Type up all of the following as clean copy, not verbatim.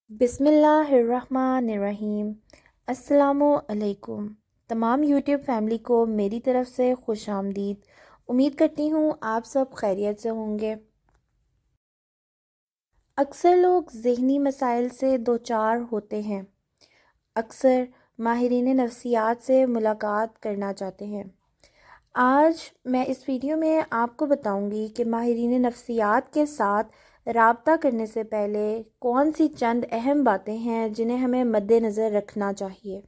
بسم اللہ الرحمن الرحیم۔ السلام علیکم تمام یوٹیوب فیملی کو میری طرف سے خوش آمدید۔ امید کرتی ہوں آپ سب خیریت سے ہوں گے۔ اکثر لوگ ذہنی مسائل سے دوچار ہوتے ہیں، اکثر ماہرین نفسیات سے ملاقات کرنا چاہتے ہیں۔ آج میں اس ویڈیو میں آپ کو بتاؤں گی کہ ماہرین نفسیات کے ساتھ رابطہ کرنے سے پہلے کون سی چند اہم باتیں ہیں جنہیں ہمیں مد نظر رکھنا چاہیے۔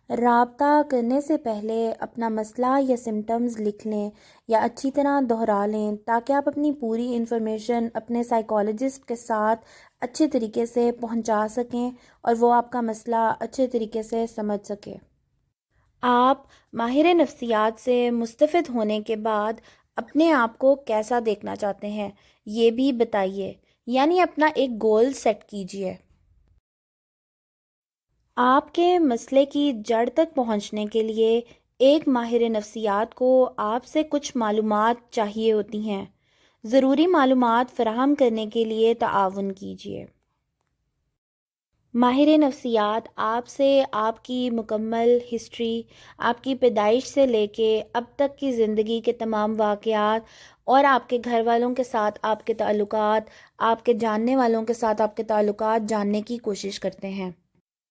رابطہ کرنے سے پہلے اپنا مسئلہ یا سمٹمز لکھ لیں یا اچھی طرح دہرا لیں تاکہ آپ اپنی پوری انفارمیشن اپنے سائیکالوجسٹ کے ساتھ اچھے طریقے سے پہنچا سکیں اور وہ آپ کا مسئلہ اچھے طریقے سے سمجھ سکے۔ آپ ماہر نفسیات سے مستفید ہونے کے بعد اپنے آپ کو کیسا دیکھنا چاہتے ہیں یہ بھی بتائیے، یعنی اپنا ایک گول سیٹ کیجئے۔ آپ کے مسئلے کی جڑ تک پہنچنے کے لیے ایک ماہر نفسیات کو آپ سے کچھ معلومات چاہیے ہوتی ہیں۔ ضروری معلومات فراہم کرنے کے لیے تعاون کیجیے۔ ماہر نفسیات آپ سے آپ کی مکمل ہسٹری، آپ کی پیدائش سے لے کے اب تک کی زندگی کے تمام واقعات اور آپ کے گھر والوں کے ساتھ آپ کے تعلقات، آپ کے جاننے والوں کے ساتھ آپ کے تعلقات جاننے کی کوشش کرتے ہیں۔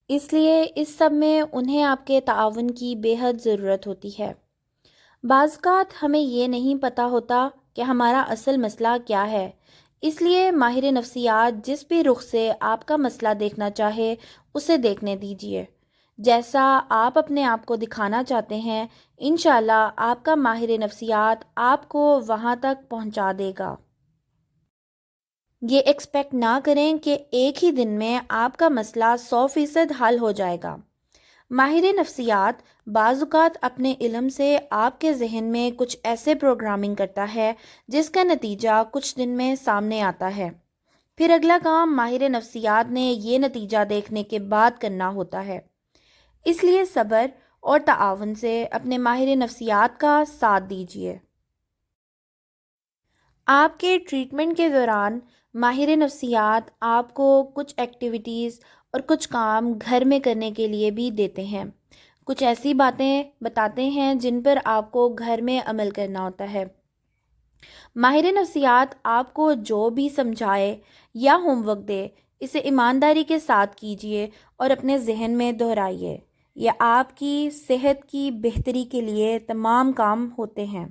اس لیے اس سب میں انہیں آپ کے تعاون کی بے حد ضرورت ہوتی ہے۔ بعض اوقات ہمیں یہ نہیں پتہ ہوتا کہ ہمارا اصل مسئلہ کیا ہے، اس لیے ماہر نفسیات جس بھی رخ سے آپ کا مسئلہ دیکھنا چاہے اسے دیکھنے دیجیے۔ جیسا آپ اپنے آپ کو دکھانا چاہتے ہیں، انشاءاللہ آپ کا ماہر نفسیات آپ کو وہاں تک پہنچا دے گا۔ یہ ایکسپیکٹ نہ کریں کہ ایک ہی دن میں آپ کا مسئلہ 100% حل ہو جائے گا۔ ماہر نفسیات بعض اوقات اپنے علم سے آپ کے ذہن میں کچھ ایسے پروگرامنگ کرتا ہے جس کا نتیجہ کچھ دن میں سامنے آتا ہے۔ پھر اگلا کام ماہر نفسیات نے یہ نتیجہ دیکھنے کے بعد کرنا ہوتا ہے۔ اس لیے صبر اور تعاون سے اپنے ماہر نفسیات کا ساتھ دیجیے۔ آپ کے ٹریٹمنٹ کے دوران ماہر نفسیات آپ کو کچھ ایکٹیویٹیز اور کچھ کام گھر میں کرنے کے لیے بھی دیتے ہیں۔ کچھ ایسی باتیں بتاتے ہیں جن پر آپ کو گھر میں عمل کرنا ہوتا ہے۔ ماہر نفسیات آپ کو جو بھی سمجھائے یا ہوم ورک دے اسے ایمانداری کے ساتھ کیجیے اور اپنے ذہن میں دہرائیے۔ یہ آپ کی صحت کی بہتری کے لیے تمام کام ہوتے ہیں۔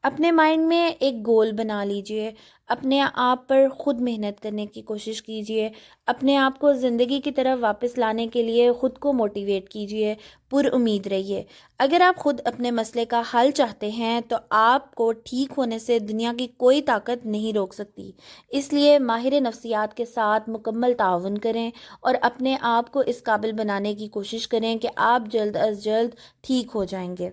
اپنے مائنڈ میں ایک گول بنا لیجئے، اپنے آپ پر خود محنت کرنے کی کوشش کیجئے، اپنے آپ کو زندگی کی طرف واپس لانے کے لیے خود کو موٹیویٹ کیجئے، پر امید رہیے۔ اگر آپ خود اپنے مسئلے کا حل چاہتے ہیں تو آپ کو ٹھیک ہونے سے دنیا کی کوئی طاقت نہیں روک سکتی۔ اس لیے ماہر نفسیات کے ساتھ مکمل تعاون کریں اور اپنے آپ کو اس قابل بنانے کی کوشش کریں کہ آپ جلد از جلد ٹھیک ہو جائیں گے۔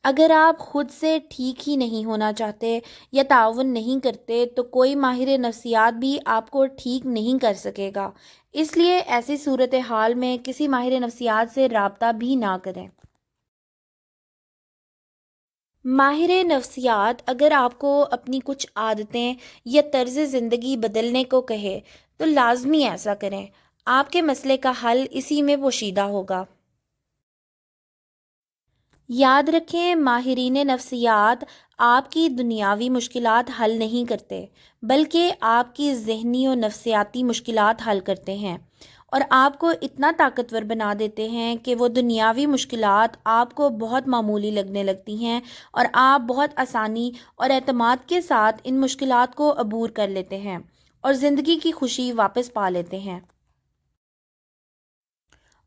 اگر آپ خود سے ٹھیک ہی نہیں ہونا چاہتے یا تعاون نہیں کرتے تو کوئی ماہر نفسیات بھی آپ کو ٹھیک نہیں کر سکے گا۔ اس لیے ایسی صورتحال میں کسی ماہر نفسیات سے رابطہ بھی نہ کریں۔ ماہر نفسیات اگر آپ کو اپنی کچھ عادتیں یا طرز زندگی بدلنے کو کہے تو لازمی ایسا کریں۔ آپ کے مسئلے کا حل اسی میں پوشیدہ ہوگا۔ یاد رکھیں، ماہرین نفسیات آپ کی دنیاوی مشکلات حل نہیں کرتے بلکہ آپ کی ذہنی و نفسیاتی مشکلات حل کرتے ہیں اور آپ کو اتنا طاقتور بنا دیتے ہیں کہ وہ دنیاوی مشکلات آپ کو بہت معمولی لگنے لگتی ہیں اور آپ بہت آسانی اور اعتماد کے ساتھ ان مشکلات کو عبور کر لیتے ہیں اور زندگی کی خوشی واپس پا لیتے ہیں۔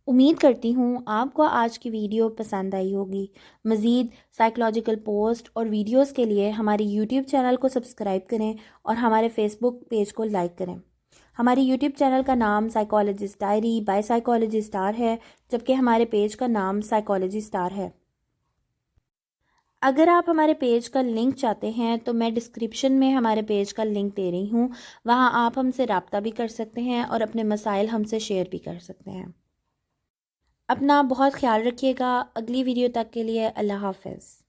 امید کرتی ہوں آپ کو آج کی ویڈیو پسند آئی ہوگی۔ مزید سائیکلوجیکل پوسٹ اور ویڈیوز کے لیے ہماری یوٹیوب چینل کو سبسکرائب کریں اور ہمارے فیس بک پیج کو لائک کریں۔ ہماری یوٹیوب چینل کا نام psychologist diary by psychology star ہے، جبکہ ہمارے پیج کا نام سائیکالوجی اسٹار ہے۔ اگر آپ ہمارے پیج کا لنک چاہتے ہیں تو میں ڈسکرپشن میں ہمارے پیج کا لنک دے رہی ہوں، وہاں آپ ہم سے رابطہ بھی کر سکتے ہیں اور اپنے مسائل ہم سے شیئر بھی کر سکتے ہیں۔ اپنا بہت خیال رکھیے گا۔ اگلی ویڈیو تک کے لیے اللہ حافظ۔